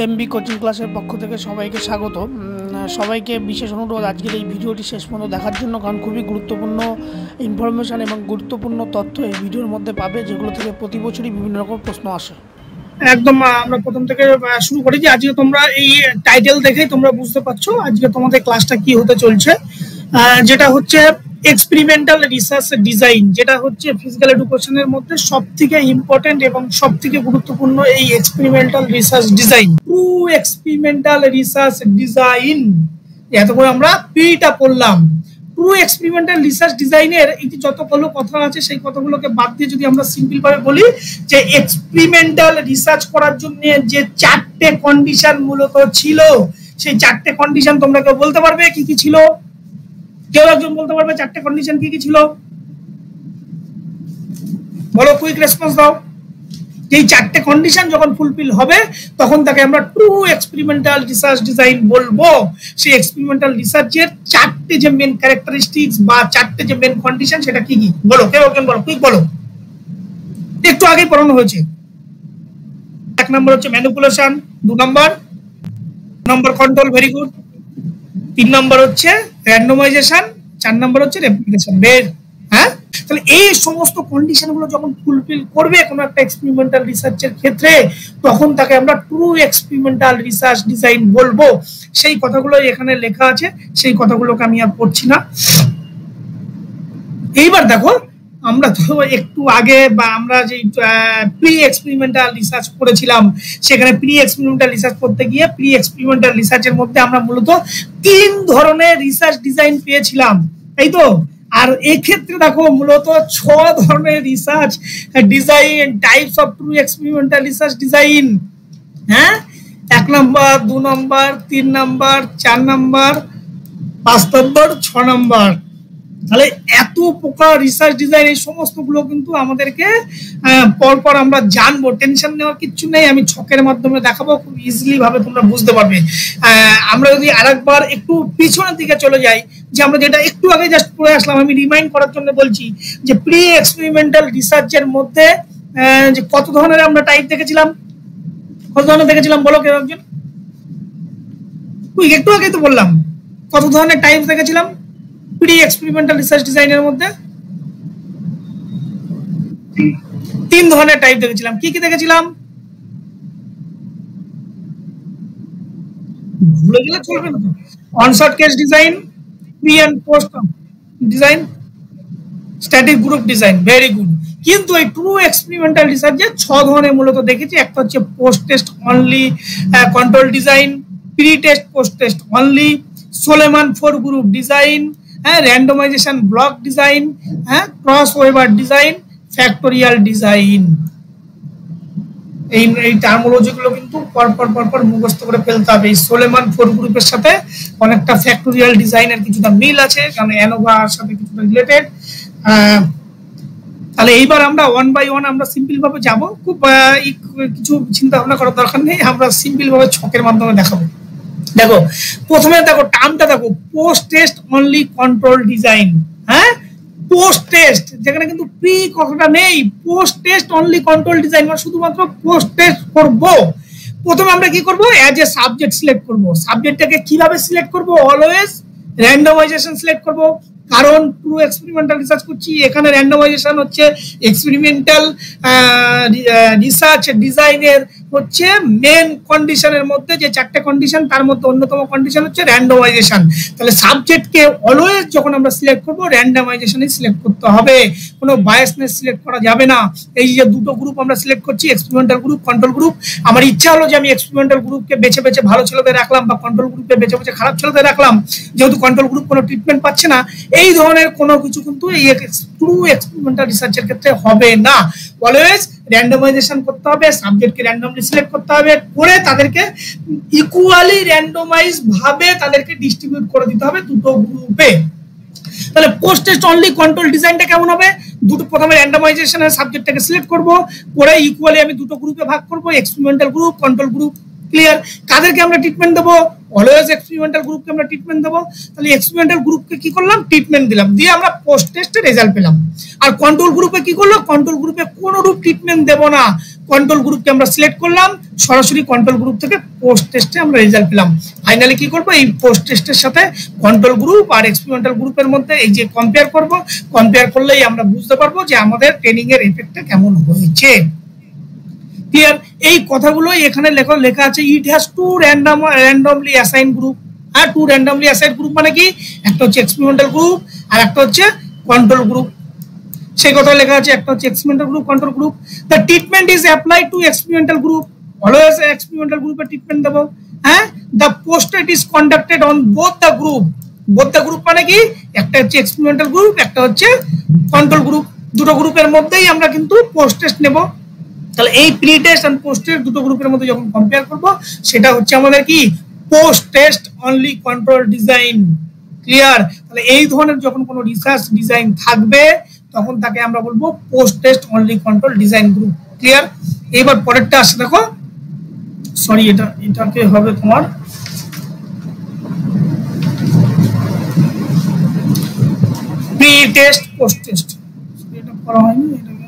MB coaching ক্লাসের পক্ষ থেকে সবাইকে স্বাগত। সবাইকে বিশেষ অনুরোধ আজকের এই ভিডিওটি শেষ পর্যন্ত দেখার জন্য, কারণ খুবই গুরুত্বপূর্ণ ইনফরমেশান এবং গুরুত্বপূর্ণ তথ্য এই ভিডিওর মধ্যে পাবে, যেগুলো থেকে প্রতি বছরই বিভিন্ন রকম প্রশ্ন আসে। একদম আমরা প্রথম থেকে শুরু করি যে আজকে তোমরা এই টাইটেল দেখেই তোমরা বুঝতে পারছো আজকে তোমাদের ক্লাসটা কি হতে চলছে, যেটা হচ্ছে এক্সপেরিমেন্টাল রিসার্চ ডিজাইন, যেটা হচ্ছে ফিজিক্যাল এডুকেশনের মধ্যে সবথেকে ইম্পর্টেন্ট এবং সবথেকে গুরুত্বপূর্ণ এই experimental research design. True experimental research design, এত করে আমরা পিটা পড়লাম। ট্রু এক্সপেরিমেন্টাল রিসার্চ ডিজাইনের এই যতগুলো কথা আছে সেই কথাগুলোকে বাদ দিয়ে যদি আমরা সিম্পল ভাবে বলি যে এক্সপেরিমেন্টাল রিসার্চ করার জন্য যে চারটে কন্ডিশন মূলত ছিল, সেই চারটে কন্ডিশন তোমরা কেউ বলতে পারবে কি কি ছিল? কেউ একজন বলতে পারবে চারটে কন্ডিশন কি কি ছিল? বলো, কুইক রেসপন্স দাও। এই চারটে কন্ডিশন যখন ফুলফিল হবে তখন তাকে আমরা ট্রু এক্সপেরিমেন্টাল রিসার্চ ডিজাইন বলবো। সেই এক্সপেরিমেন্টাল রিসার্চের চারটে যে মেন ক্যারেক্টারিস্টিক্স বা চারটে যে মেন কন্ডিশন সেটা কি কি? বলো, কেউ একজন বলো, কুইক বলো। একটু আগেই পড়ানো হয়েছে। এক নম্বর হচ্ছে ম্যানিপুলেশন, 2 নম্বর কন্ট্রোল, ভেরি গুড। 3 নম্বর হচ্ছে র্যান্ডমাইজেশন, 4 নম্বর হচ্ছে রেপ্লিকেশন। হ্যাঁ, তাহলে এই সমস্ত কন্ডিশনগুলো যখন ফুলফিল করবে কোনো একটা এক্সপেরিমেন্টাল রিসার্চের ক্ষেত্রে, তখন তাকে আমরা ট্রু এক্সপেরিমেন্টাল রিসার্চ ডিজাইন বলবো। সেই কথাগুলো এখানে লেখা আছে, সেই কথাগুলোকে আমি আর পড়ছি না। এইবার দেখো, আমরা তো একটু আগে বা আমরা যে প্রি এক্সপেরিমেন্টাল রিসার্চ করেছিলাম, সেখানে প্রি এক্সপেরিমেন্টাল রিসার্চ করতে গিয়ে প্রি এক্সপেরিমেন্টাল রিসার্চের মধ্যে আমরা মূলত 3 ধরনের রিসার্চ ডিজাইন পেয়েছিলাম, তাই তো? আর এই ক্ষেত্রে দেখো মূলত 6 ধরনের research design, types of true experimental research design. হ্যাঁ, 1 নম্বর, 2 নম্বর, 3 নম্বর, 4 নম্বর, 5 নম্বর, 6 নম্বর। তাহলে এত প্রকার রিসার্চ ডিজাইন, এই সমস্ত গুলো কিন্তু আমাদেরকে পরপর আমরা জানবো। টেনশন নেওয়ার কিছু নেই, আমি ছকের মাধ্যমে দেখাবো, খুব ইজিলি ভাবে তোমরা বুঝতে পারবে। আমরা যদি আরেকবার একটু পিছনের দিকে চলে যাই, যে আমরা যেটা একটু আগে জাস্ট পড়ে আসলাম, আমি রিমাইন্ড করার জন্য বলছি যে প্রি এক্সপেরিমেন্টাল রিসার্চের মধ্যে যে কত ধরনের আমরা টাইপ দেখেছিলাম, কত ধরনের দেখেছিলাম বলো কেউ একজন? একটু আগেই তো বললাম কত ধরনের টাইপ দেখেছিলাম প্রি এক্সপেরিমেন্টাল রিসার্চ ডিজাইনের মধ্যে। 3 ধরনের টাইপ দেখেছিলাম। কি কি দেখেছিলাম? ভুলে গেলে চলবে না। One shot case design, pre and post design, static group design, very good. কিন্তু এই ট্রু এক্সপেরিমেন্টাল রিসার্চে 6 ধরনের মূলত দেখেছি। একটা হচ্ছে post test only control design, pre test post test only, Solomon 4 group design, randomization block design, cross over design, factorial design. এই টার্মোলজিগুলো কিন্তু পরপর মুখস্থ করে ফেলতে হবে। এই সোলেমান 4 গ্রুপের সাথে অনেকটা ফ্যাক্টোরিয়াল ডিজাইনের কিছুটা মিল আছে, কারণ অ্যানোভার সাথে কিছুটা রিলেটেড। তাহলে এইবার আমরা 1 বাই 1 আমরা সিম্পল ভাবে যাব, খুব কিছু চিন্তা ভাবনা করার দরকার নেই, আমরা সিম্পল ভাবে ছকের মাধ্যমে দেখাবো। দেখো, প্রথমে দেখো টার্মটা দেখো, post test only control design. হ্যাঁ, পোস্ট টেস্ট, যেখানে কিন্তু প্রি কথাটা নেই, post test only control design, মানে শুধুমাত্র পোস্ট টেস্ট করব। প্রথমে আমরা কি করব? অ্যাজ এ সাবজেক্ট সিলেক্ট করব। সাবজেক্টটাকে কিভাবে সিলেক্ট করব? অলওয়েজ র্যান্ডমাইজেশন সিলেক্ট করব, কারণ ট্রু এক্সপেরিমেন্টাল রিসার্চ করছি, এখানে র্যান্ডমাইজেশন হচ্ছে এক্সপেরিমেন্টাল রিসার্চ ডিজাইনের হচ্ছে মেন কন্ডিশনের মধ্যে যে 4টে কন্ডিশন, তার মধ্যে অন্যতম কন্ডিশন হচ্ছে র্যান্ডমাইজেশন। তাহলে সাবজেক্টকে অলওয়েজ যখন আমরা সিলেক্ট করব, র্যান্ডমাইজেশনই সিলেক্ট করতে হবে, কোনো বায়াসনেস সিলেক্ট করা যাবে না। এই যে দুটো গ্রুপ আমরা সিলেক্ট করছি, এক্সপেরিমেন্টাল গ্রুপ, কন্ট্রোল গ্রুপ, আমার ইচ্ছা হলো যে আমি এক্সপেরিমেন্টাল গ্রুপকে বেছে বেছে ভালো ছেলেদের রাখলাম, বা কন্ট্রোল গ্রুপকে বেছে বেছে খারাপ ছেলেদের রাখলাম, যেহেতু কন্ট্রোল গ্রুপ কোনো ট্রিটমেন্ট পাচ্ছে না। এই ধরনের কোনো কিছু কিন্তু এই ট্রু এক্সপেরিমেন্টাল রিসার্চের ক্ষেত্রে হবে না। অলওয়েজ র্যান্ডমাইজেশন করতে হবে, সাবজেক্টকে র্যান্ডমলি সিলেক্ট করতে হবে, করে তাদেরকে ইকুয়ালি র্যান্ডমাইজ ভাবে তাদেরকে ডিস্ট্রিবিউট করে দিতে হবে দুটো গ্রুপে। তাহলে পোস্ট টেস্ট অনলি কন্ট্রোল ডিজাইনটা কেমন হবে? দুটো, প্রথমে র্যান্ডমাইজেশনের সাবজেক্টটাকে সিলেক্ট করব, করে ইকুয়ালি আমি দুটো গ্রুপে ভাগ করব, experimental group, control group. Clear? কাদেরকে আমরা ট্রিটমেন্ট দেবো? অলওয়েজ এক্সপেরিমেন্টাল গ্রুপকে আমরা ট্রিটমেন্ট দেবো। তাহলে এক্সপেরিমেন্টাল গ্রুপকে কি করলাম, ট্রিটমেন্ট দিলাম, দিয়ে আমরা পোস্ট টেস্টে রেজাল্ট পেলাম। আর কন্ট্রোল গ্রুপে কি করলো, কন্ট্রোল গ্রুপে কোনো রূপ ট্রিটমেন্ট দেবো না, কন্ট্রোল গ্রুপকে আমরা সিলেক্ট করলাম, সরাসরি কন্ট্রোল গ্রুপ থেকে পোস্ট টেস্টে আমরা রেজাল্ট পেলাম। ফাইনালি কি করবো, এই পোস্ট টেস্টের সাথে কন্ট্রোল গ্রুপ আর এক্সপেরিমেন্টাল গ্রুপের মধ্যে এই যে কম্পেয়ার করব, কম্পেয়ার করলেই আমরা বুঝতে পারবো যে আমাদের ট্রেনিং এর এফেক্টটা কেমন হয়েছে। ক্লিয়ার? এই কথাগুলোই এখানে লেখা আছে, it has to randomly assign group. আর টু র্যান্ডমলি অ্যাসাইন গ্রুপ মানে কি, একটা হচ্ছে এক্সপেরিমেন্টাল গ্রুপ আর একটা হচ্ছে কন্ট্রোল গ্রুপ। সেই কথা লেখা আছে, একটা হচ্ছে experimental group, control group. The treatment is applied to experimental group, always experimental গ্রুপে ট্রিটমেন্ট দেবো। হ্যাঁ, the post test is conducted on both the group. Both the group মানে কি, একটা হচ্ছে এক্সপেরিমেন্টাল গ্রুপ, একটা হচ্ছে কন্ট্রোল গ্রুপ, দুটো গ্রুপের মধ্যেই আমরা কিন্তু পোস্ট টেস্ট নেব। তাহলে এই প্রি টেস্ট আর পোস্ট টেস্ট দুটো গ্রুপের মধ্যে যখন কম্পেয়ার করব, সেটা হচ্ছে আমাদের কি, post test only control design. Clear? তাহলে এই ধরনের যখন কোনো রিসার্চ ডিজাইন থাকবে, তখন তাকে আমরা বলবো post test only control design group. Clear? এবার পরেরটা আসছে, দেখো, সরি, এটাকে হবে তোমার প্রি টেস্ট পোস্ট টেস্ট। এটা করা হয়নি, এটাকে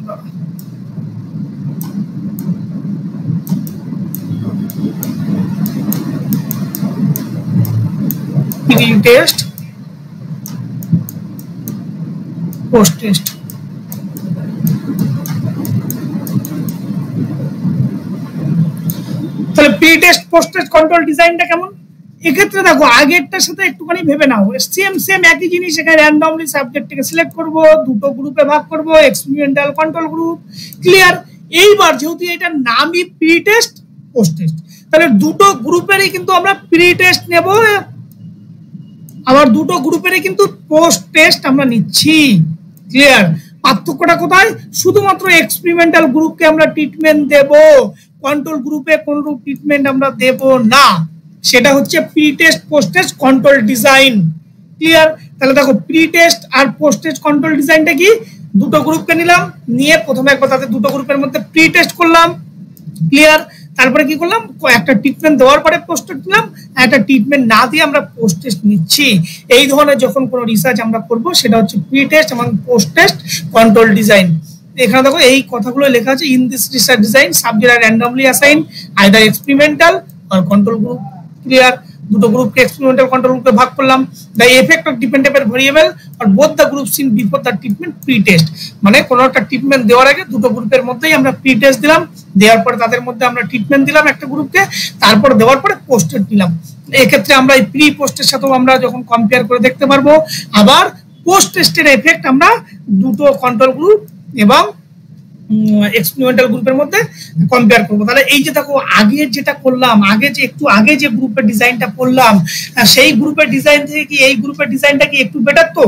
প্রি টেস্ট পোস্ট টেস্ট। তাহলে pre test post test control ডিজাইনটা কেমন, এক্ষেত্রে দেখো আগেরটার সাথে একটুখানি ভেবে নাও, সেম একই জিনিস। এখানে র্যান্ডমলি সাবজেক্টকে সিলেক্ট করব, দুটো গ্রুপে ভাগ করব, এক্সপেরিমেন্টাল কন্ট্রোল গ্রুপ। ক্লিয়ার? এইবার যেহেতু এটার নামই প্রি টেস্ট পোস্ট টেস্ট, তাহলে দুটো গ্রুপেরই কিন্তু আমরা প্রি টেস্ট নেব, আবার দুটো গ্রুপেরই কিন্তু পোস্ট টেস্ট আমরা নিচ্ছি। ক্লিয়ার? পার্থক্যটা কোথায়, শুধুমাত্র এক্সপেরিমেন্টাল গ্রুপকে আমরা ট্রিটমেন্ট দেব, কন্ট্রোল গ্রুপে কোনো রূপ ট্রিটমেন্ট আমরা দেব না। সেটা হচ্ছে pre test post test control design. Clear? তাহলে দেখো প্রি টেস্ট আর পোস্ট টেস্ট কন্ট্রোল ডিজাইনটা কি, দুটো গ্রুপকে নিলাম, নিয়ে প্রথমে একবার তাদের দুটো গ্রুপের মধ্যে প্রি টেস্ট করলাম। ক্লিয়ার? তারপরে কি করলাম, একটা ট্রিটমেন্ট দেওয়ার পরে পোস্ট টেস্ট নিলাম, একটা ট্রিটমেন্ট না দিয়ে আমরা পোস্ট টেস্ট নিচ্ছি। এই ধরনের যখন কোনো রিসার্চ আমরা করব, সেটা হচ্ছে প্রি টেস্ট এবং পোস্ট টেস্ট কন্ট্রোল ডিজাইন। এখানে দেখো এই কথাগুলো লেখা আছে, in this research design subject are randomly assign either experimental or control group. Clear? দুটো গ্রুপকে এক্সপেরিমেন্টাল কন্ট্রোল গ্রুপে ভাগ করলাম। The effect of dependable variable are both the group seen before the treatment pre test, মানে কোনো একটা treatment দেওয়ার আগে দুটো গ্রুপের মধ্যেই আমরা প্রি টেস্ট দিলাম, দেওয়ার পরে তাদের মধ্যে আমরা ট্রিটমেন্ট দিলাম একটা গ্রুপকে, তারপর দেওয়ার পরে পোস্ট টেস্ট দিলাম। এক্ষেত্রে আমরা এই প্রি পোস্টের সাথেও আমরা যখন কম্পেয়ার করে দেখতে পারবো, আবার পোস্ট টেস্টের এফেক্ট আমরা দুটো কন্ট্রোল গ্রুপ এবং এক্সপেরিমেন্টাল গ্রুপের মধ্যে কম্পেয়ার করব। তাহলে এই যে দেখো আগে যেটা করলাম, আগে যে একটু আগে যে গ্রুপের ডিজাইনটা করলাম, সেই গ্রুপের ডিজাইন থেকে কি এই গ্রুপের ডিজাইনটা কি একটু বেটার? তো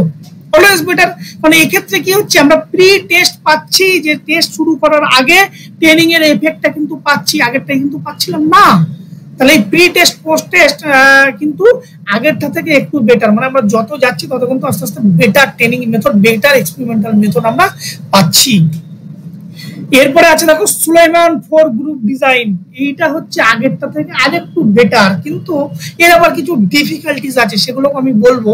অলওয়েজ বেটার। মানে এই ক্ষেত্রে কি হচ্ছে, আমরা প্রি টেস্ট পাচ্ছি, যে টেস্ট শুরু করার আগে ট্রেনিং এর এফেক্টটা কিন্তু পাচ্ছি, আগেরটা কিন্তু পাচ্ছিলাম না। তাহলে এই প্রি টেস্ট পোস্ট টেস্ট কিন্তু আগেরটা থেকে একটু বেটার, মানে আমরা যত যাচ্ছি তত কিন্তু আস্তে আস্তে better training method, better experimental method আমরা পাচ্ছি। এরপরে আছে দেখো সুলাইমান 4 গ্রুপ ডিজাইন, এইটা হচ্ছে আগেরটা থেকে আরেকটু বেটার, কিন্তু এর আবার কিছু ডিফিকাল্টিজ আছে, সেগুলো আমি বলবো।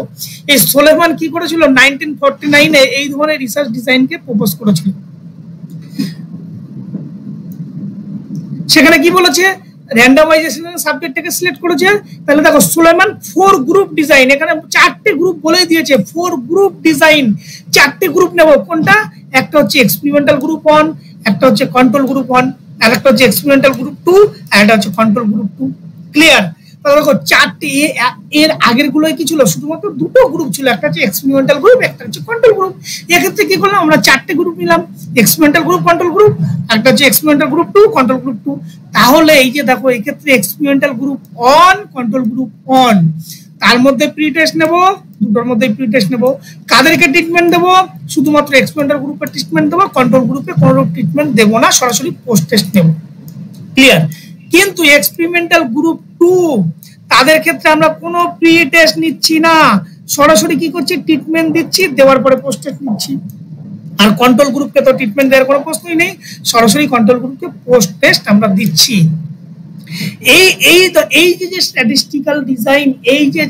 এই সুলাইমান কি করেছিল, 1949 এ এই ধরনের রিসার্চ ডিজাইনকে প্রপোজ করেছিল। সেখানে কি বলেছে, র্যান্ডমাইজেশন সাবজেক্টটাকে সিলেক্ট করেছে। তাহলে দেখো সুলাইমান 4 গ্রুপ ডিজাইন, এখানে 4টে গ্রুপ বলে দিয়েছে, 4 গ্রুপ ডিজাইন, 4টে গ্রুপ নেব। কোনটা? একটা হচ্ছে এক্সপেরিমেন্টাল গ্রুপ 1, একটা হচ্ছে কন্ট্রোল গ্রুপ 1, আর একটা হচ্ছে এক্সপেরিমেন্টাল গ্রুপ 2, আর একটা হচ্ছে কন্ট্রোল গ্রুপ 2। ক্লিয়ার? তাহলে দেখো 4টে, এর আগের গুলোই কি ছিল, শুধুমাত্র দুটো গ্রুপ ছিল, একটা হচ্ছে এক্সপেরিমেন্টাল গ্রুপ, একটা হচ্ছে কন্ট্রোল গ্রুপ। এক্ষেত্রে কি করলাম, আমরা 4টে গ্রুপ নিলাম, এক্সপেরিমেন্টাল গ্রুপ, কন্ট্রোল গ্রুপ, একটা হচ্ছে এক্সপেরিমেন্টাল গ্রুপ 2, কন্ট্রোল গ্রুপ 2। তাহলে এই যে দেখো এই ক্ষেত্রে experimental group on, control group on, তার মধ্যে প্রি টেস্ট নেব, দুটোর মধ্যে প্রি টেস্ট নেব। কাদেরকে ট্রিটমেন্ট দেব, শুধুমাত্র এক্সপেরিমেন্টাল গ্রুপে ট্রিটমেন্ট দেব, কন্ট্রোল গ্রুপে কোনো ট্রিটমেন্ট দেব না, সরাসরি পোস্ট টেস্ট নেব। ক্লিয়ার? কিন্তু এক্সপেরিমেন্টাল গ্রুপ 2 তাদের ক্ষেত্রে আমরা কোনো প্রি টেস্ট নিচ্ছি না, সরাসরি কি করছি, ট্রিটমেন্ট দিচ্ছি, দেওয়ার পরে পোস্ট টেস্ট নিচ্ছি। আর কন্ট্রোল গ্রুপকে তো ট্রিটমেন্ট দেওয়ার কোনো প্রশ্নই নেই, সরাসরি কন্ট্রোল গ্রুপকে পোস্ট টেস্ট আমরা দিচ্ছি। এই এই এই যে স্ট্যাটিস্টিক্যাল ডিজাইন, এই যে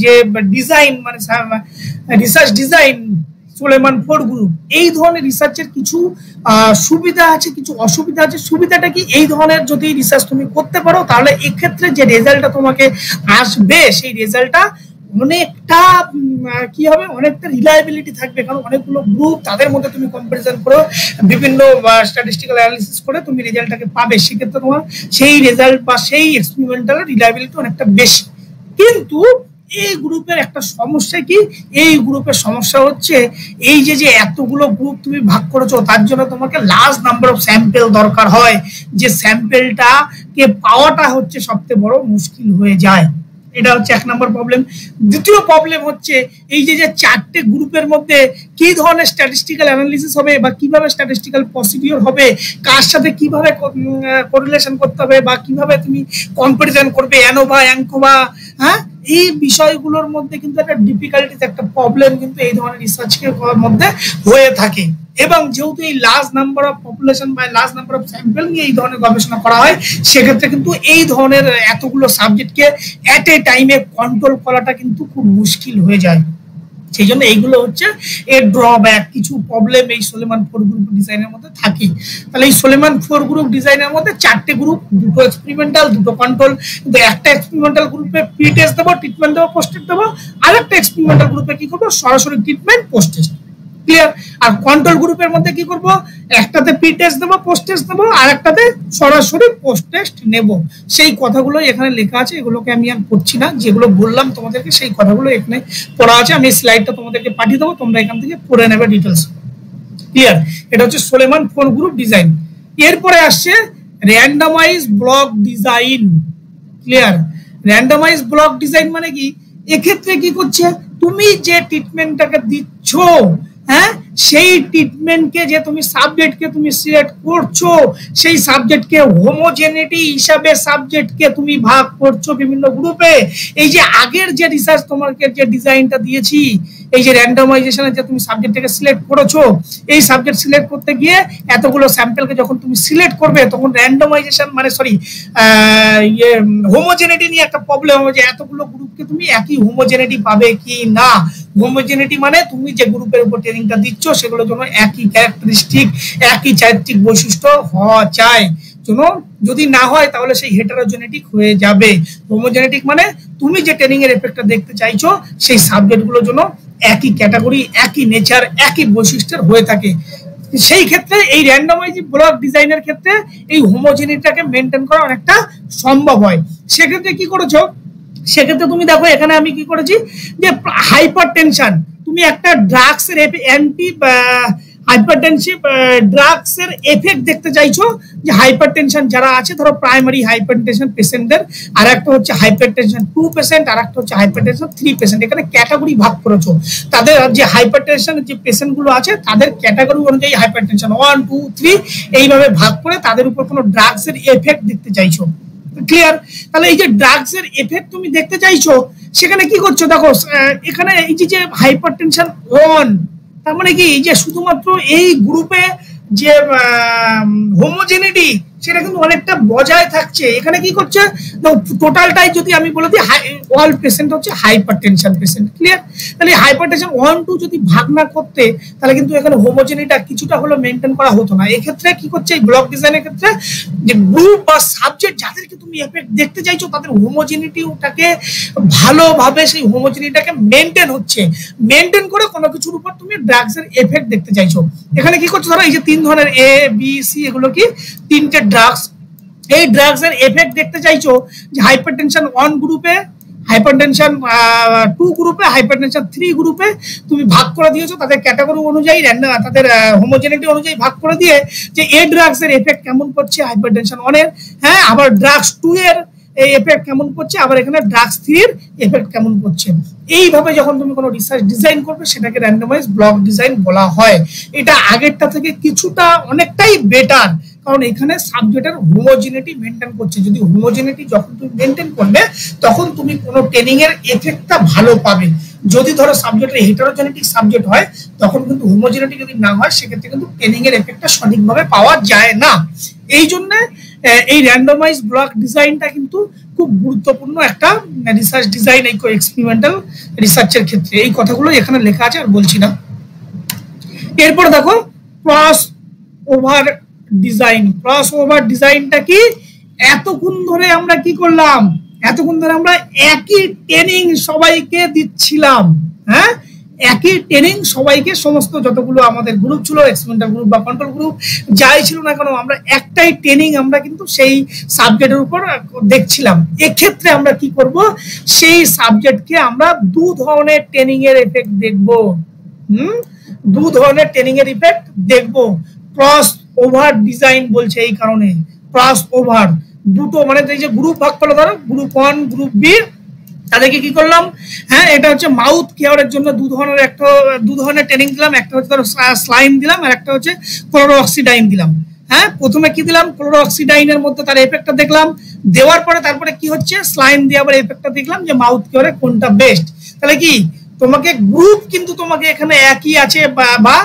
যে ডিজাইন মানে research design Solomon four group, এই ধরনের রিসার্চের কিছু সুবিধা আছে, কিছু অসুবিধা আছে। সুবিধাটা কি, এই ধরনের যদি রিসার্চ তুমি করতে পারো তাহলে এক্ষেত্রে যে রেজাল্টটা তোমাকে আসবে সেই রেজাল্টটা অনেকটা কি হবে, অনেকটা রিলায়েবিলিটি থাকবে, কারণ অনেকগুলো গ্রুপ তাদের মধ্যে তুমি কম্পারিজন করে বিভিন্ন স্ট্যাটিস্টিক্যাল অ্যানালিসিস করে তুমি রেজাল্টটাকে পাবে। সেক্ষেত্রে তোমার সেই রেজাল্ট বা সেই এক্সপেরিমেন্টাল রিলায়েবিলিটি অনেকটা বেশি। কিন্তু এই গ্রুপের একটা সমস্যা কি, এই গ্রুপের সমস্যা হচ্ছে এই যে এতগুলো গ্রুপ তুমি ভাগ করেছো তার জন্য তোমাকে লার্জ নাম্বার অফ স্যাম্পল দরকার হয়, যে স্যাম্পলটা কে পাওয়াটা হচ্ছে সবচেয়ে বড় মুশকিল হয়ে যায়। এটা হচ্ছে এক নম্বর প্রবলেম। দ্বিতীয় প্রবলেম হচ্ছে এই যে চারটে গ্রুপের মধ্যে কি ধরনের স্ট্যাটিস্টিক্যাল অ্যানালিসিস হবে বা কিভাবে স্ট্যাটিস্টিক্যাল প্রসিডিওর হবে, কার সাথে কিভাবে কোরিলেশন করতে হবে বা কিভাবে তুমি কম্পারিজন করবে অ্যানোভা অ্যাঙ্কোভা, হ্যাঁ, এই বিষয়গুলোর মধ্যে কিন্তু একটা ডিফিকাল্টিস, একটা প্রবলেম কিন্তু এই ধরনের রিসার্চের মধ্যে হয়ে থাকে। এবং যেহেতু এই লার্জ নাম্বার অফ পপুলেশন বা লার্জ নাম্বার অফ স্যাম্পল নিয়ে এই ধরনের গবেষণা করা হয়, সেক্ষেত্রে কিন্তু এই ধরনের এতগুলো সাবজেক্টকে অ্যাট এ টাইমে কন্ট্রোল করাটা কিন্তু খুব মুশকিল হয়ে যায়। সেই জন্য এইগুলো হচ্ছে এর ড্রব্যাক, কিছু প্রবলেম এই সোলেমান ফোর গ্রুপ ডিজাইনের মধ্যে থাকে। তাহলে এই সোলেমান ফোর গ্রুপ ডিজাইনের মধ্যে চারটে গ্রুপ, দুটো এক্সপেরিমেন্টাল, দুটো কন্ট্রোল। কিন্তু একটা এক্সপেরিমেন্টাল গ্রুপে প্রি টেস্ট দেবো, ট্রিটমেন্ট দেবো, পোস্ট টেস্ট দেবো। আর একটা এক্সপেরিমেন্টাল গ্রুপে কি করবো, সরাসরি ট্রিটমেন্ট পোস্ট টেস্ট। ক্লিয়ার? আর কন্ট্রোল গ্রুপের মধ্যে কি করব, একটাতে প্রি টেস্ট দেবো, পোস্ট টেস্ট দেবো, আর একটাতে সরাসরি পোস্ট টেস্ট নেব। সেই কথাগুলো এখানে লেখা আছে, এগুলোকে আমি আর পড়ছি না, যেগুলো বললাম তোমাদেরকে সেই কথাগুলো এখানে পড়া আছে। আমি স্লাইডটা তোমাদেরকে পাঠিয়ে দেবো, তোমরা এখান থেকে পড়ে নেবে ডিটেলস। ক্লিয়ার? এটা হচ্ছে সোলেমান ফোর গ্রুপ ডিজাইন। এরপরে আসছে randomise block design. Clear? Randomise block design মানে কি, এক্ষেত্রে কি করছে, তুমি যে ট্রিটমেন্টটাকে দিচ্ছ, হ্যাঁ, সেই ট্রিটমেন্টকে যে তুমি সাবজেক্টকে তুমি সিলেক্ট করছো, সেই সাবজেক্টকে হোমোজেনিটি হিসাবে সাবজেক্টকে তুমি ভাগ করছো বিভিন্ন গ্রুপে। এই যে আগের যে রিসার্চ তোমাকে যে ডিজাইনটা দিয়েছি, এই যে র্যান্ডমাইজেশনে যে তুমি সাবজেক্টটাকে সিলেক্ট করেছো, এই সাবজেক্ট সিলেক্ট করতে গিয়ে এতগুলো স্যাম্পলকে যখন তুমি সিলেক্ট করবে তখন র্যান্ডমাইজেশন মানে হোমোজেনিটি নিয়ে একটা প্রবলেম হবে, যে এতগুলো গ্রুপকে তুমি একই হোমোজেনিটি পাবে কি না। হোমোজেনিটি মানে তুমি যে গ্রুপের উপর ট্রেনিংটা দিচ্ছ সেগুলোর জন্য একই ক্যারেক্টারিস্টিক, একই চারিত্রিক বৈশিষ্ট্য হওয়া চাই। যদি না হয় তাহলে সেই হেটারোজেনেটিক হয়ে যাবে। হোমোজেনেটিক মানে তুমি যে ট্রেনিং এর এফেক্টটা দেখতে চাইছো সেই সাবজেক্টগুলোর জন্য একই ক্যাটাগরি, একই নেচার, একই বৈশিষ্ট্যের হয়ে থাকে। সেই ক্ষেত্রে এই র্যান্ডমাইজ ব্লক ডিজাইনের ক্ষেত্রে এই হোমোজেনিটিটাকে মেনটেন করা অনেকটা সম্ভব হয়। সেক্ষেত্রে কি করেছো, সেক্ষেত্রে তুমি দেখো এখানে আমি কি করেছি, যে হাইপারটেনশন, তুমি একটা ড্রাগসের অ্যান্টি হাইপারটেনসিভ ড্রাগসের এফেক্ট দেখতে চাইছো, যে হাইপারটেনশন যারা আছে, ধরো প্রাইমারি হাইপারটেনশন পেশেন্টদের, আর একটা হচ্ছে হাইপারটেনশন 2%, আর একটা হচ্ছে হাইপারটেনশন 3%। এখানে ক্যাটাগরি ভাগ করেছো, তাদের যে হাইপারটেনশন যে পেশেন্টগুলো আছে তাদের ক্যাটাগরি অনুযায়ী হাইপারটেনশন 1, 2, 3 এইভাবে ভাগ করে তাদের উপর কোনো ড্রাগসের এফেক্ট দেখতে চাইছো। ক্লিয়ার? তাহলে এই যে ড্রাগসের এফেক্ট তুমি দেখতে চাইছো, সেখানে কি করছো দেখো, এখানে এই যে হাইপারটেনশন 1, তার মানে কি যে শুধুমাত্র এই গ্রুপে যে হোমোজেনিটি সেটা কিন্তু অনেকটা বজায় থাকছে। এখানে কি করছে, টোটালটাই যদি আমি বলে দিই, অল পেশেন্ট হচ্ছে হাইপারটেনশন পেশেন্ট। ক্লিয়ার? তাহলে হাইপারটেনশন 1, 2 যদি ভাগ না করতে তাহলে কিন্তু এখানে হোমোজেনিটিটা কিছুটা হলো মেনটেন করা হতো না। এক্ষেত্রে কি করছে, এই ব্লক ডিজাইনের ক্ষেত্রে যে গ্রুপ বা সাবজেক্ট যাদেরকে তুমি এফেক্ট দেখতে চাইছো তাদের হোমোজেনিটিটাকে ভালোভাবে, সেই হোমোজেনিটিটাকে মেনটেন হচ্ছে, মেনটেন করে কোনো কিছুর উপর তুমি ড্রাগসের এফেক্ট দেখতে চাইছো। এখানে কি করছো, ধরো এই যে 3 ধরনের A, B, C, এগুলো কি 3টে ড্রাগস, এই ড্রাগসের এফেক্ট দেখতে চাইছো যে হাইপারটেনশন 1 গ্রুপে, হাইপারটেনশন 2 গ্রুপে, হাইপারটেনশন 3 গ্রুপে তুমি ভাগ করে দিয়েছো, তাদের ক্যাটাগরি অনুযায়ী, তাদের হোমোজেনিটি অনুযায়ী ভাগ করে দিয়ে যে এই ড্রাগসের এফেক্ট কেমন করছে হাইপারটেনশন 1 এর, হ্যাঁ, আবার ড্রাগস 2 এর এই এফেক্ট কেমন করছে, আবার এখানে ড্রাগস 3 এর এফেক্ট কেমন করছে। এইভাবে যখন তুমি কোনো রিসার্চ ডিজাইন করবে সেটাকে র্যান্ডমাইজ ব্লক ডিজাইন বলা হয়। এটা আগেরটা থেকে কিছুটা অনেকটাই বেটার, কারণ এখানে সাবজেক্টের হোমোজেনিটি মেনটেন করছে। যদি হোমোজেনিটি যখন তুমি মেনটেন করবে তখন তুমি কোনো ট্রেনিং এর এফেক্টটা ভালো পাবে। যদি ধরো সাবজেক্টের হেটারোজেনেটিক সাবজেক্ট হয় তখন কিন্তু হোমোজেনেটিক যদি না হয় সেক্ষেত্রে কিন্তু ট্রেনিং এর এফেক্টটা সঠিকভাবে পাওয়া যায় না। এই জন্য এই র্যান্ডমাইজ ব্লক ডিজাইনটা কিন্তু খুব গুরুত্বপূর্ণ একটা রিসার্চ ডিজাইন, এই এক্সপেরিমেন্টাল রিসার্চের ক্ষেত্রে। এই কথাগুলো এখানে লেখা আছে, আর বলছি না। এরপর দেখো cross over design. Cross over ডিজাইনটা কি, এতক্ষণ ধরে আমরা কি করলাম, এতক্ষণ ধরে আমরা একই ট্রেনিং সবাইকে দিচ্ছিলাম। হ্যাঁ, একই ট্রেনিং সবাইকে, সমস্ত যতগুলো আমাদের গ্রুপ ছিল, এক্সপেরিমেন্টাল গ্রুপ বা কন্ট্রোল গ্রুপ যাই ছিল না কেন, আমরা একটাই ট্রেনিং আমরা কিন্তু সেই সাবজেক্টের উপর দেখছিলাম। এক্ষেত্রে আমরা কি করব, সেই সাবজেক্টকে আমরা দু ধরনের ট্রেনিং এর এফেক্ট দেখব। দু ধরনের ট্রেনিং এর ইফেক্ট দেখবো। ক্রস ওভার ডিজাইন বলছে এই কারণে, ক্রস ওভার দুটো, মানে এই যে গ্রুপ ভাগ করলো, ধরো গ্রুপ 1 গ্রুপ বি, তাদেরকে কি করলাম, হ্যাঁ এটা হচ্ছে মাউথ কেয়ারের জন্য দু ধরনের ট্রেনিং দিলাম। একটা হচ্ছে ধরো স্লাইন দিলাম, আর একটা হচ্ছে ক্লোরোঅক্সিডাইন দিলাম। হ্যাঁ, প্রথমে কি দিলাম, ক্লোরোঅক্সিডাইনের মধ্যে তার এফেক্টটা দেখলাম, দেওয়ার পরে তারপরে কি হচ্ছে, স্লাইন দিয়ে আবার এফেক্টটা দেখলাম যে মাউথ কেয়ারে কোনটা বেস্ট। তাহলে কি তোমাকে গ্রুপ কিন্তু তোমাকে এখানে একই আছে, বা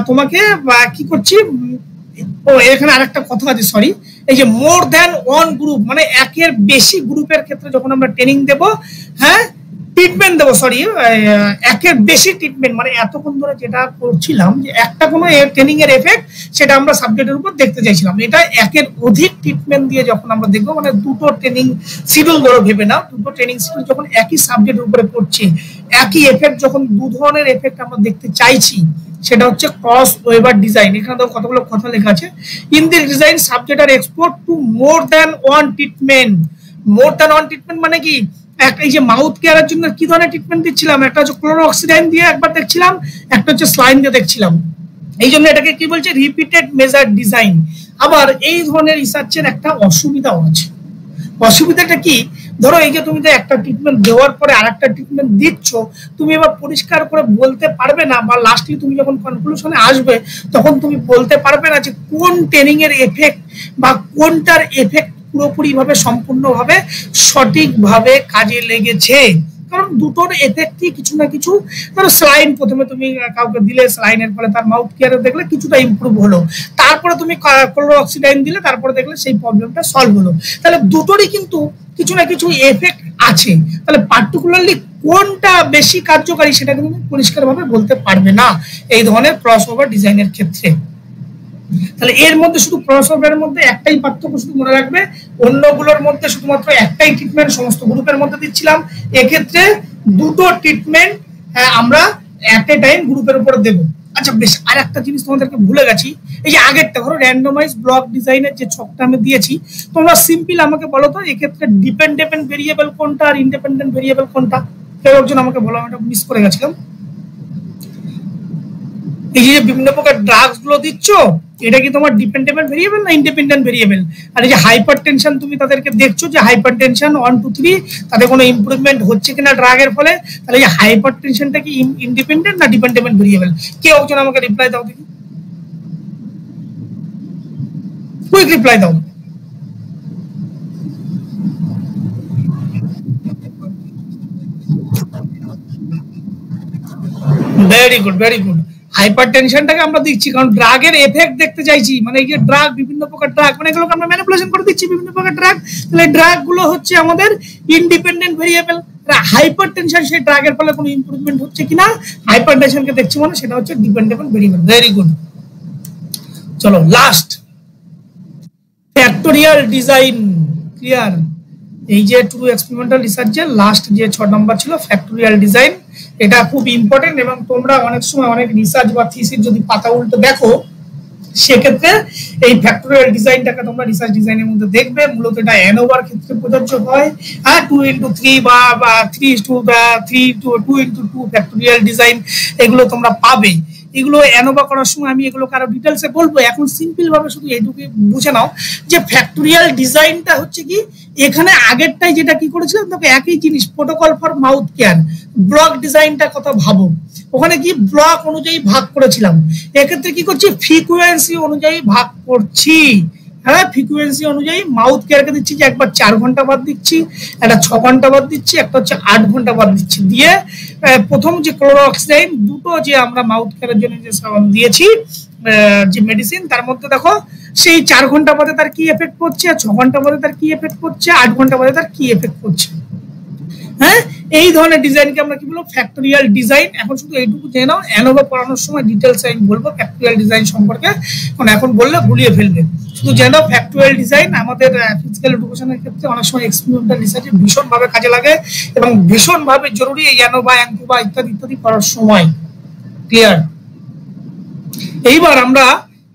তোমাকে কি করছি, ও এখানে আরেকটা কথা আছে, সরি, এই যে মোর দ্যান ওয়ান গ্রুপ, মানে একের বেশি গ্রুপের ক্ষেত্রে যখন আমরা ট্রেনিং দেব, হ্যাঁ ট্রিটমেন্ট দেবো, সরি একের বেশি ট্রিটমেন্ট, মানে এতক্ষণ ধরে যেটা করছিলাম যে একটা কোনো ট্রেনিং এর এফেক্ট সেটা আমরা সাবজেক্টের উপর দেখতে চাইছিলাম, এটা একের অধিক ট্রিটমেন্ট দিয়ে যখন আমরা দেখবো, মানে দুটো ট্রেনিং শিডিউল ধরো ভেবে নাও, দুটো ট্রেনিং শিডিউল যখন একই সাবজেক্টের উপরে পড়ছে, একই এফেক্ট যখন দু ধরনের এফেক্ট আমরা দেখতে চাইছি, সেটা হচ্ছে ক্রস ওভার ডিজাইন। এখানে তো কতগুলো কথা লেখা আছে, in this design subject are exposed to more than one treatment. More than one treatment মানে কি, একটা এই যে মাউথ কেয়ারের জন্য কি ধরনের ট্রিটমেন্ট দিচ্ছিলাম, একটা হচ্ছে ক্লোরোঅক্সিডাইন দিয়ে একবার দেখছিলাম, একটা হচ্ছে স্লাইন দিয়ে দেখছিলাম। এই জন্য এটাকে কি বলছে, রিপিটেড মেজার ডিজাইন। আবার এই ধরনের রিসার্চের একটা অসুবিধাও আছে। অসুবিধাটা কি, ধরো এই যে তুমি যে একটা ট্রিটমেন্ট দেওয়ার পরে আরেকটা ট্রিটমেন্ট দিচ্ছ, তুমি এবার পরিষ্কার করে বলতে পারবে না, বা লাস্টলি তুমি যখন কনক্লুশনে আসবে তখন তুমি বলতে পারবে না যে কোন ট্রেনিং এর এফেক্ট বা কোনটার এফেক্ট পুরোপুরি ভাবে সম্পূর্ণভাবে সঠিকভাবে কাজে লেগেছে। কারণ দুটোর এফেক্টই কিছু না কিছু, ধরো স্লাইন প্রথমে তুমি কাউকে দিলে, স্লাইনের ফলে তার মাউথ কেয়ারে দেখলে কিছুটা ইমপ্রুভ হলো, তারপরে তুমি ক্লোরোঅক্সিডাইন দিলে, তারপরে দেখলে সেই প্রবলেমটা সলভ হলো। তাহলে দুটোরই কিন্তু কিছু না কিছু এফেক্ট আছে। তাহলে পার্টিকুলারলি কোনটা বেশি কার্যকারী সেটা কিন্তু পরিষ্কারভাবে বলতে পারবে না এই ধরনের ক্রস ওভার ডিজাইনের ক্ষেত্রে। তাহলে এর মধ্যে শুধু ক্রসওভারের মধ্যে একটাই পার্থক্য শুধু মনে রাখবে, অন্যগুলোর মধ্যে শুধুমাত্র একটাই ট্রিটমেন্ট সমস্ত গ্রুপের মধ্যে দিচ্ছিলাম, এক্ষেত্রে দুটো ট্রিটমেন্ট আমরা এট এ টাইম গ্রুপের উপর দেব। আচ্ছা বেশ, আর একটা জিনিস তোমাদেরকে ভুলে গেছি, এই যে আগেরটা ধরো র্যান্ডমাইজ ব্লক ডিজাইনের যে ছকটা আমি দিয়েছি, তোমরা সিম্পল আমাকে বলো তো এক্ষেত্রে ডিপেন্ডেন্ট ভেরিয়েবল কোনটা আর ইন্ডিপেন্ডেন্ট ভেরিয়েবল কোনটা, কেউ একজন আমাকে বলো, আমি এটা মিস করে গেছিলাম। এই যে বিভিন্ন প্রকার ড্রাগস গুলো দিচ্ছ, এটা কি তোমার ডিপেন্ডেন্ট ভেরিয়েবল না ইন্ডিপেন্ডেন্ট ভেরিয়েবল? আর এই যে হাইপারটেনশন তুমি তাদেরকে দেখছো যে হাইপারটেনশন 1 2 3 তাদের কোনো ইমপ্রুভমেন্ট হচ্ছে কিনা ড্রাগের ফলে, তাহলে এই হাইপারটেনশনটা কি ইন্ডিপেন্ডেন্ট না ডিপেন্ডেন্ট ভেরিয়েবল? কেউ একজন আমাকে রিপ্লাই দাও দেখি, কুইক রিপ্লাই দাও। Very good, very good. হাইপারটেনশনটাকে আমরা দিচ্ছি কারণ ড্রাগের এফেক্ট দেখতে চাইছি, মানে এই যে ড্রাগ, বিভিন্ন প্রকার ড্রাগ, মানে এগুলোকে আমরা ম্যানিপুলেশন করে দিচ্ছি বিভিন্ন প্রকার ড্রাগ, তাহলে ড্রাগ গুলো হচ্ছে আমাদের ইন্ডিপেন্ডেন্ট ভেরিয়েবল। হাইপারটেনশন সেই ড্রাগের ফলে কোনো ইমপ্রুভমেন্ট হচ্ছে কিনা হাইপারটেনশনকে দেখছি, মানে সেটা হচ্ছে ডিপেন্ডেন্ট ভেরিয়েবল। Very good. চলো লাস্ট, ফ্যাক্টোরিয়াল ডিজাইন। ক্লিয়ার? এই যে ট্রু এক্সপেরিমেন্টাল রিসার্চের লাস্ট যে 6 নাম্বার ছিল ফ্যাক্টোরিয়াল ডিজাইন, এটা খুব ইম্পর্টেন্ট। এবং তোমরা অনেক সময় অনেক রিসার্চ বা থিসিস যদি পাতা উল্টো দেখো, সেক্ষেত্রে এই ফ্যাক্টোরিয়াল ডিজাইনটাকে তোমরা রিসার্চ ডিজাইনের মধ্যে দেখবে। মূলত এটা অ্যানোভার ক্ষেত্রে প্রযোজ্য হয়, আর 2x3 বা 2x2 ফ্যাক্টোরিয়াল ডিজাইন এগুলো তোমরা পাবে। এগুলো অ্যানোভা করার সময় আমি এগুলো আরো ডিটেলসে বলবো, এখন সিম্পল ভাবে শুধু এইটুকু বুঝে নাও যে ফ্যাক্টোরিয়াল ডিজাইনটা হচ্ছে কি, এখানে আগেরটাই যেটা কি করেছিলাম তোকে একই জিনিস, protocol for mouth care. Block ডিজাইনটার কথা ভাবো, ওখানে কি ব্লক অনুযায়ী ভাগ করেছিলাম, এক্ষেত্রে কি করছি ফ্রিকোয়েন্সি অনুযায়ী ভাগ করছি। হ্যাঁ ফ্রিকোয়েন্সি অনুযায়ী মাউথ কেয়ারকে দিচ্ছি যে একবার 4 ঘন্টা বাদ দিচ্ছি, একটা 6 ঘন্টা বাদ দিচ্ছি, একটা হচ্ছে 8 ঘন্টা বাদ দিচ্ছি, দিয়ে প্রথম যে ক্লোরোক্সাইন দুটো যে আমরা মাউথ কেয়ারের জন্য যে দিয়েছি যে মেডিসিন, তার মধ্যে দেখো সেই 4 ঘন্টা বাদে তার কি এফেক্ট করছে, 6 ঘন্টা বাদে তার কি এফেক্ট করছে, 8 ঘন্টা বাদে তার কি এফেক্ট করছে। হ্যাঁ এই ধরনের ডিজাইনকে আমরা কি বলবো, ফ্যাক্টরিয়াল ডিজাইন। এখন শুধু এইটুকু জেনে নাও, অ্যানোভা পড়ানোর সময় ডিটেলস আমি বলবো ফ্যাক্টরিয়াল ডিজাইন সম্পর্কে, কারণ এখন বললে গুলিয়ে ফেলবে। শুধু জেনে নাও ফ্যাক্টরিয়াল ডিজাইন আমাদের ফিজিক্যাল এডুকেশনের ক্ষেত্রে অনেক সময় এক্সপেরিমেন্টাল রিসার্চে ভীষণভাবে কাজে লাগে এবং ভীষণভাবে জরুরি এই অ্যানোভা অ্যাঙ্কোভা ইত্যাদি ইত্যাদি করার সময়। ক্লিয়ার? এইবার আমরা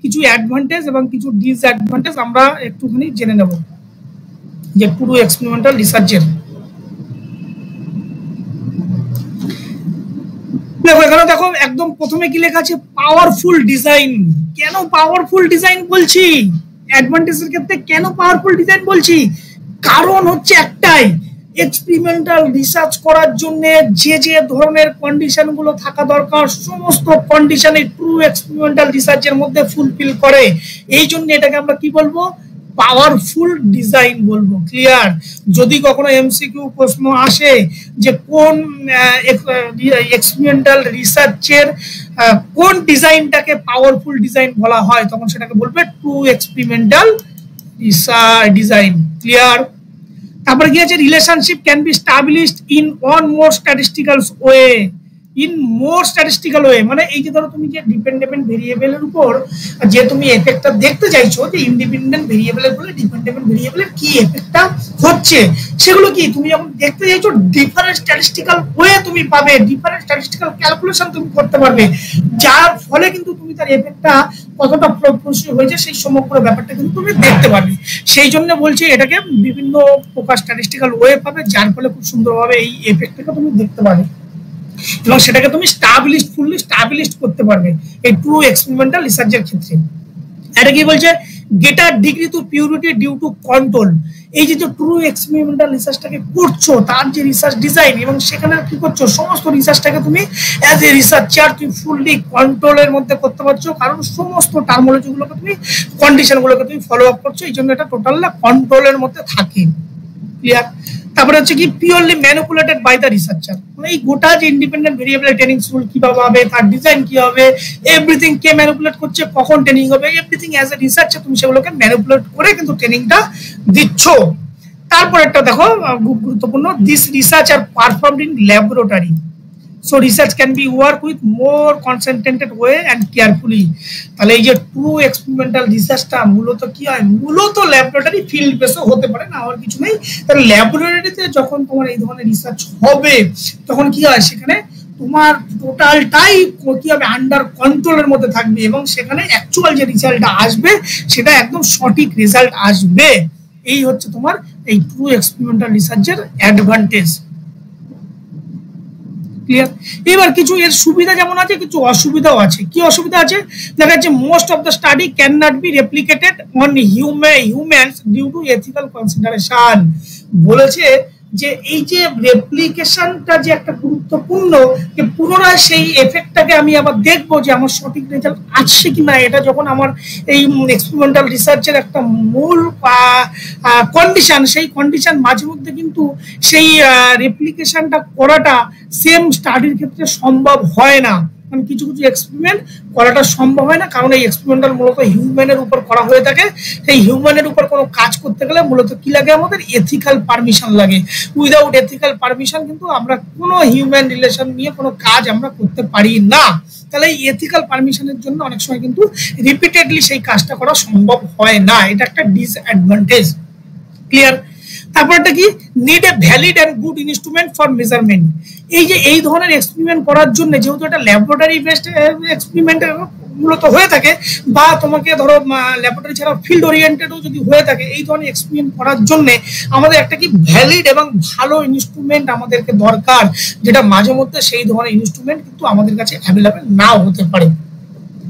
কিছু অ্যাডভান্টেজ এবং কিছু ডিসঅ্যাডভান্টেজ আমরা একটুখানি জেনে নেব যে পুরো এক্সপেরিমেন্টাল রিসার্চের। দেখো এখানে দেখো একদম প্রথমে কি লেখা আছে, পাওয়ারফুল ডিজাইন। কেন পাওয়ারফুল ডিজাইন বলছি, অ্যাডভান্টেজের ক্ষেত্রে কেন পাওয়ারফুল ডিজাইন বলছি, কারণ হচ্ছে একটাই, এক্সপেরিমেন্টাল রিসার্চ করার জন্য যে যে ধরনের কন্ডিশন গুলো থাকা দরকার সমস্ত কন্ডিশনে ট্রু এক্সপেরিমেন্টাল রিসার্চের মধ্যে ফুলফিল করে। এই জন্য এটাকে আমরা কি বলবো, পাওয়ারফুল ডিজাইন বলবো। ক্লিয়ার? যদি কখনো এমসিকিউ প্রশ্ন আসে যে কোন এক্সপেরিমেন্টাল রিসার্চের কোন ডিজাইনটাকে পাওয়ারফুল ডিজাইন বলা হয়, তখন সেটাকে বলবে ট্রু এক্সপেরিমেন্টাল ডিজাইন। ক্লিয়ার? তারপরে কি আছে, relationship can be established in one more statistical way, in more statistical way. মানে এই যে ধরো তুমি যে ডিপেন্ডেন্ট ভেরিয়েবলের উপর যে তুমি এফেক্টটা দেখতে চাইছো, যে ইন্ডিপেন্ডেন্ট ভেরিয়েবলের উপরে ডিপেন্ডেন্ট ভেরিয়েবলের কি এফেক্টটা হচ্ছে, সেগুলো কি তুমি যখন দেখতে চাইছো ডিফারেন্ট স্ট্যাটিস্টিক্যাল ওয়ে তুমি পাবে, ডিফারেন্ট স্ট্যাটিস্টিক্যাল ক্যালকুলেশন তুমি করতে পারবে, যার ফলে কিন্তু তুমি তার এফেক্টটা কতটা প্রপোর্শনাল হয়েছে সেই সমগ্র ব্যাপারটা কিন্তু তুমি দেখতে পারবে। সেই জন্য বলছি এটাকে বিভিন্ন প্রকার স্ট্যাটিস্টিক্যাল ওয়ে পাবে, যার ফলে খুব সুন্দরভাবে এই এফেক্টটাকে তুমি দেখতে পাবে এবং সেটাকে তুমি ফুললি স্টাবলিশড করতে পারবে এই ট্রু এক্সপেরিমেন্টাল রিসার্চের ক্ষেত্রে। এটা কি বলছে, greater degree to purity due to control. এই যে ট্রু এক্সপেরিমেন্টাল রিসার্চটাকে করছো, তার যে রিসার্চ ডিজাইন এবং সেখানে কি করছো, সমস্ত রিসার্চটাকে তুমি অ্যাজ এ রিসার্চার তুমি ফুললি কন্ট্রোলের মধ্যে করতে পারছো, কারণ সমস্ত টার্মোলজি গুলোকে তুমি কন্ডিশন গুলোকে তুমি ফলো আপ করছো, এই জন্য এটা টোটাল কন্ট্রোলের মধ্যে থাকে। ক্লিয়ার? তারপরে হচ্ছে কি, purely manipulated by the researcher. মানে এই গোটা যে ইন্ডিপেন্ডেন্ট ভেরিয়েবল ট্রেনিং স্কুল কিভাবে হবে, তার ডিজাইন কি হবে, এভরিথিং কে ম্যানিপুলেট করছে, কখন ট্রেনিং হবে, এভরিথিং অ্যাজ এ রিসার্চার তুমি সেগুলোকে ম্যানিপুলেট করে কিন্তু ট্রেনিংটা দিচ্ছ। তারপর একটা দেখো খুব গুরুত্বপূর্ণ, this research are performed in laboratory, so research can be work with more concentrated way and carefully। তাহলে এই যে ট্রু এক্সপেরিমেন্টাল রিসার্চটা মূলত কি হয়, মূলত ল্যাবরেটরি ফিল্ড বেসও হতে পারে, না আর কিছু নেই। তাহলে ল্যাবরেটরিতে যখন তোমার এই ধরনের রিসার্চ হবে তখন কি হয়, সেখানে তোমার টোটালটাই কি হবে, আন্ডার কন্ট্রোলের মধ্যে থাকবে এবং সেখানে অ্যাকচুয়াল যে রেজাল্টটা আসবে সেটা একদম সঠিক রেজাল্ট আসবে। এই হচ্ছে তোমার এই ট্রু এক্সপেরিমেন্টাল রিসার্চের অ্যাডভান্টেজ। ক্লিয়ার? এবার কিছু এর সুবিধা যেমন আছে, কিছু অসুবিধাও আছে। কি অসুবিধা আছে, দেখা যাচ্ছে most of the study can not be replicated on humans due to ethical consideration. বলেছে যে এই যে রেপ্লিকেশনটা যে একটা গুরুত্বপূর্ণ, যে পুনরায় সেই এফেক্টটাকে আমি আবার দেখবো যে আমার সঠিক রেজাল্ট আসছে কিনা, এটা যখন আমার এই এক্সপেরিমেন্টাল রিসার্চের একটা মূল কন্ডিশন, সেই কন্ডিশন মাঝে মধ্যে কিন্তু সেই রেপ্লিকেশনটা করাটা সেম স্টাডির ক্ষেত্রে সম্ভব হয় না। কিছু কিছু এক্সপেরিমেন্ট করাটা সম্ভব হয় না, কারণ এই এক্সপেরিমেন্টাল মূলত হিউম্যানের উপর করা হয়ে থাকে। সেই হিউম্যানের উপর কোনো কাজ করতে গেলে মূলত কি লাগে, আমাদের এথিক্যাল পারমিশন লাগে। উইদাউট এথিক্যাল পারমিশন কিন্তু আমরা কোনো হিউম্যান রিলেশন নিয়ে কোনো কাজ আমরা করতে পারি না। তাহলে এই এথিক্যাল পারমিশনের জন্য অনেক সময় কিন্তু রিপিটেডলি সেই কাজটা করা সম্ভব হয় না, এটা একটা ডিসঅ্যাডভান্টেজ। ক্লিয়ার? তারপরটা কি, need a valid and good instrument for measurement. এই যে এই ধরনের এক্সপেরিমেন্ট করার জন্য, যেহেতু এটা ল্যাবরেটরি বেসড এক্সপেরিমেন্ট মূলত হয়ে থাকে, বা তোমাকে ধরো ল্যাবরেটরি ছাড়া ফিল্ড ওরিয়েন্টেডও যদি হয়ে থাকে, এই ধরনের এক্সপেরিমেন্ট করার জন্য আমাদের একটা কি ভ্যালিড এবং ভালো ইনস্ট্রুমেন্ট আমাদেরকে দরকার, যেটা মাঝে মধ্যে সেই ধরনের ইনস্ট্রুমেন্ট কিন্তু আমাদের কাছে অ্যাভেলেবেল নাও হতে পারে।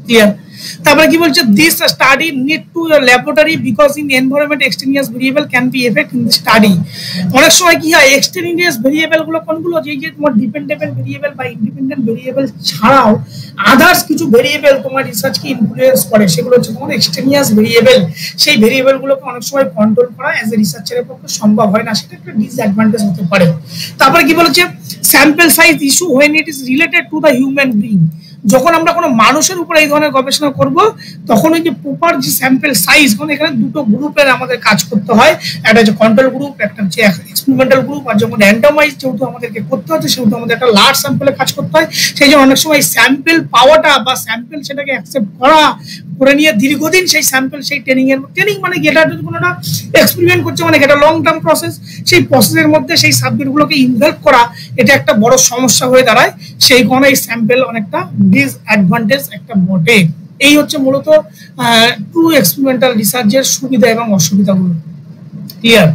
ক্লিয়ার? তারপরে কি বলছে, this study need to laboratory because in environment extraneous variable can be effect in study. অনেক সময় কি হয়, এক্সটেনিয়াস ভেরিয়েবল গুলো কোনগুলো, যে তোমার ডিপেন্ডেবল ভেরিয়েবল বা ইন্ডিপেন্ডেন্ট ভেরিয়েবল ছাড়াও আদার্স কিছু ভেরিয়েবল তোমার রিসার্চকে ইনফ্লুয়েন্স করে, সেগুলো হচ্ছে তোমার এক্সটেনিয়াস ভেরিয়েবল। সেই ভেরিয়েবল গুলোকে অনেক সময় কন্ট্রোল করা অ্যাজ এ রিসার্চারের পক্ষে সম্ভব হয় না, সেটা একটা ডিসঅ্যাডভান্টেজ হতে পারে। তারপরে কি বলেছে, sample size issue when it is related to the human being. যখন আমরা কোনো মানুষের উপরে এই ধরনের গবেষণা করব, তখন ওই যে প্রপার যে স্যাম্পল সাইজ, কারণ এখানে দুটো গ্রুপের আমাদের কাজ করতে হয়, একটা হচ্ছে কন্ট্রোল গ্রুপ, একটা হচ্ছে এক্সপেরিমেন্টাল গ্রুপ। আর যখন র্যান্ডমাইজ যেহেতু আমাদেরকে করতে হচ্ছে, সেহেতু আমাদের একটা লার্জ স্যাম্পলে কাজ করতে হয়। সেই জন্য অনেক সময় স্যাম্পল পাওয়াটা বা স্যাম্পল সেটাকে অ্যাকসেপ্ট করে নিয়ে দীর্ঘদিন সেই স্যাম্পল, সেই ট্রেনিং মানে কি, এটা কোনো একটা এক্সপেরিমেন্ট করছে, মানে এটা লং টার্ম প্রসেস। সেই প্রসেসের মধ্যে সেই সাবজেক্টগুলোকে ইনভলভ করা, এটা একটা বড় সমস্যা হয়ে দাঁড়ায়। সেই কারণে এই স্যাম্পল অনেকটা ডিসঅ্যাডভান্টেজ একটা বটে। এই হচ্ছে মূলত ট্রু এক্সপেরিমেন্টাল রিসার্চের সুবিধা এবং অসুবিধাগুলো। ক্লিয়ার?